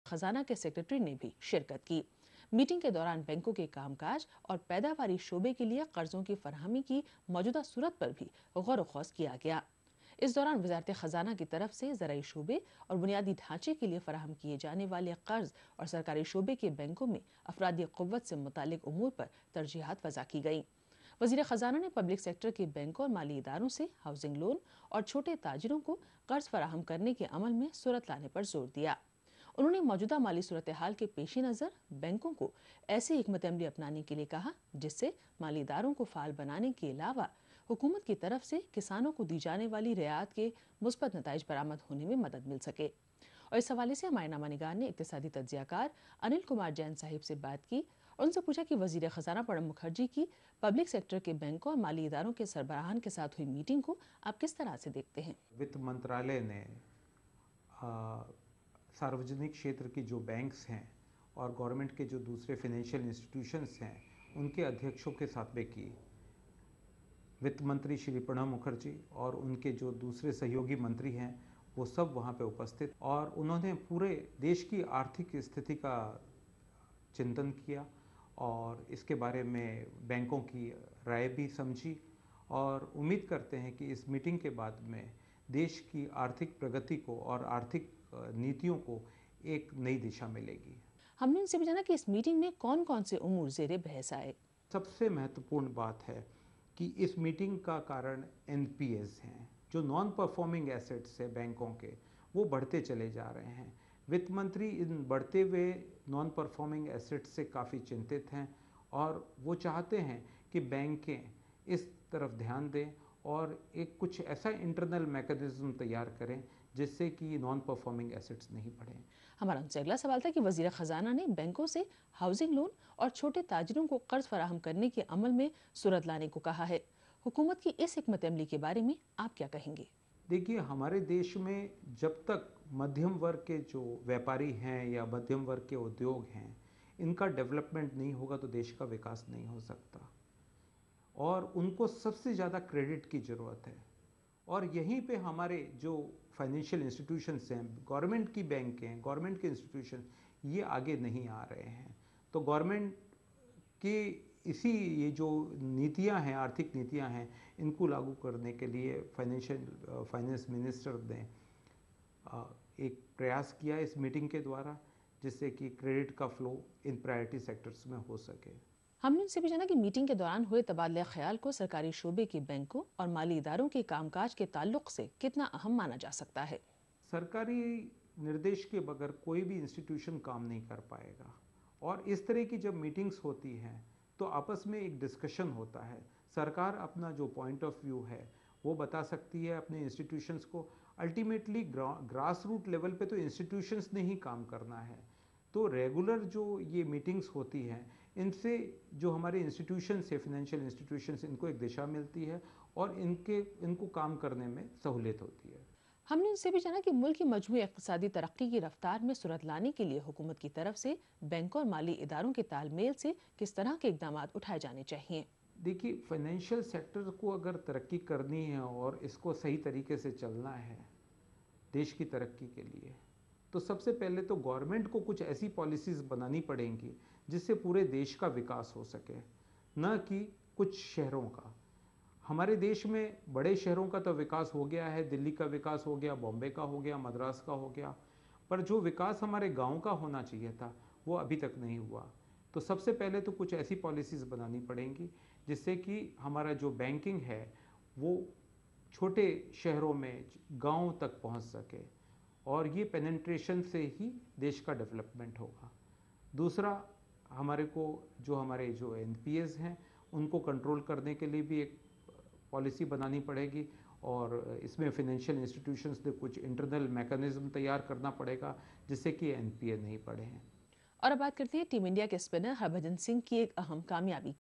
खजाना के सेक्रेटरी ने भी शिरकत की। मीटिंग के दौरान बैंकों के कामकाज और पैदावारी शोबे के लिए कर्जों की फरहमी की मौजूदा सूरत पर भी गौर खौज किया गया। इस दौरान वजारत खजाना की तरफ से ज़राई शोबे और बुनियादी ढांचे के लिए फराहम किए जाने वाले कर्ज और सरकारी शोबे के बैंकों में अफरादी क़ुव्वत से मुतालिक उमूर पर तरजीहात वज़ा की गई। वज़ीर ख़जाना ने पब्लिक सेक्टर के बैंकों और माली इदारों से हाउसिंग लोन और छोटे ताजिरों को कर्ज फराहम करने के अमल में सूरत लाने पर जोर दिया। उन्होंने मौजूदा माली सूरत हाल के पेश नज़र बैंकों को ऐसी हिकमत अमली अपनाने के लिए कहा जिससे माली इदारों को फाल बनाने के अलावा हुकूमत की तरफ से किसानों को दी जाने वाली रियायत के मुस्बत नताइज बरामद होने में मदद मिल सके। और इस हवाले से हमारे नामा निगार ने इक्तिसादी तज्जियाकार अनिल कुमार जैन साहिब से बात की और उनसे पूछा कि वजीर खजाना प्रणब मुखर्जी की पब्लिक सेक्टर के बैंकों और माली इदारों के सरबराहान के साथ हुई मीटिंग को आप किस तरह से देखते हैं। वित्त मंत्रालय ने सार्वजनिक क्षेत्र की जो बैंक्स हैं और गवर्नमेंट के जो दूसरे फाइनेंशियल इंस्टीट्यूशंस हैं उनके अध्यक्षों के साथ में की। वित्त मंत्री श्री प्रणब मुखर्जी और उनके जो दूसरे सहयोगी मंत्री हैं वो सब वहाँ पे उपस्थित, और उन्होंने पूरे देश की आर्थिक स्थिति का चिंतन किया और इसके बारे में बैंकों की राय भी समझी, और उम्मीद करते हैं कि इस मीटिंग के बाद में देश की आर्थिक प्रगति को और आर्थिक नीतियों को एक नई दिशा मिलेगी। हमने उनसे भी जाना कि इस मीटिंग में कौन कौन से उमूर ज़ेरे बहस आए। सबसे महत्वपूर्ण बात है कि इस मीटिंग का कारण एनपीएस हैं, जो नॉन परफॉर्मिंग एसेट्स है बैंकों के, वो बढ़ते चले जा रहे हैं। वित्त मंत्री इन बढ़ते हुए नॉन परफॉर्मिंग एसेट्स से काफ़ी चिंतित हैं और वो चाहते हैं कि बैंकें इस तरफ ध्यान दें और एक कुछ ऐसा इंटरनल मैकेनिज्म तैयार करें जिससे कि नॉन परफॉर्मिंग एसेट्स नहीं बढ़ें। हमारा उनसे अगला सवाल था कि वजीर खजाना ने बैंकों से हाउसिंग लोन और छोटे ताजिरों को कर्ज फराहम करने के अमल में सूरत लाने को कहा है। हुकूमत की इस हिकमत अमली के बारे में आप क्या कहेंगे। देखिए, हमारे देश में जब तक मध्यम वर्ग के जो व्यापारी हैं या मध्यम वर्ग के उद्योग हैं इनका डेवलपमेंट नहीं होगा तो देश का विकास नहीं हो सकता, और उनको सबसे ज़्यादा क्रेडिट की ज़रूरत है। और यहीं पे हमारे जो फाइनेंशियल इंस्टीट्यूशंस हैं, गवर्नमेंट की बैंक हैं, गवर्नमेंट के इंस्टीट्यूशन, ये आगे नहीं आ रहे हैं। तो गवर्नमेंट की ये जो नीतियां हैं, आर्थिक नीतियां हैं, इनको लागू करने के लिए फाइनेंस मिनिस्टर ने एक प्रयास किया इस मीटिंग के द्वारा, जिससे कि क्रेडिट का फ्लो इन प्रायोरिटी सेक्टर्स में हो सके। हमने उनसे भी जाना कि मीटिंग के दौरान हुए तबादला ख्याल को सरकारी शोबे के बैंकों और माली इदारों के कामकाज के ताल्लुक से कितना अहम माना जा सकता है। सरकारी निर्देश के बगैर कोई भी इंस्टीट्यूशन काम नहीं कर पाएगा, और इस तरह की जब मीटिंग्स होती हैं तो आपस में एक डिस्कशन होता है। सरकार अपना जो पॉइंट ऑफ व्यू है वो बता सकती है अपने इंस्टीट्यूशंस को। अल्टीमेटली ग्रास रूट लेवल पे तो इंस्टीट्यूशंस ने ही काम करना है। तो रेगुलर जो ये मीटिंग्स होती हैं इनसे जो हमारे इंस्टीट्यूशंस है, फाइनेंशियल इंस्टीट्यूशंस, इनको एक दिशा मिलती है और इनको काम करने में सहूलियत होती है। हमने उनसे भी जाना कि मुल्क की मजमूई इक़्तिसादी तरक्की की रफ्तार में सूरत लाने के लिए हुकूमत की तरफ से बैंकों और माली इदारों के तालमेल से किस तरह के इक़दाम उठाए जाने चाहिए। देखिए, फाइनेंशियल सेक्टर को अगर तरक्की करनी है और इसको सही तरीके से चलना है देश की तरक्की के लिए, तो सबसे पहले तो गवर्नमेंट को कुछ ऐसी पॉलिसीज़ बनानी पड़ेंगी जिससे पूरे देश का विकास हो सके, न कि कुछ शहरों का। हमारे देश में बड़े शहरों का तो विकास हो गया है, दिल्ली का विकास हो गया, बॉम्बे का हो गया, मद्रास का हो गया, पर जो विकास हमारे गांव का होना चाहिए था वो अभी तक नहीं हुआ। तो सबसे पहले तो कुछ ऐसी पॉलिसीज़ बनानी पड़ेंगी जिससे कि हमारा जो बैंकिंग है वो छोटे शहरों में, गांव तक पहुंच सके, और ये पेनिट्रेशन से ही देश का डेवलपमेंट होगा। दूसरा, हमारे जो एनपीएस हैं उनको कंट्रोल करने के लिए भी एक पॉलिसी बनानी पड़ेगी, और इसमें फाइनेंशियल इंस्टीट्यूशंस ने कुछ इंटरनल मैकेनिज्म तैयार करना पड़ेगा जिससे कि एनपीए नहीं बढ़े हैं। और अब बात करते हैं टीम इंडिया के स्पिनर हरभजन सिंह की एक अहम कामयाबी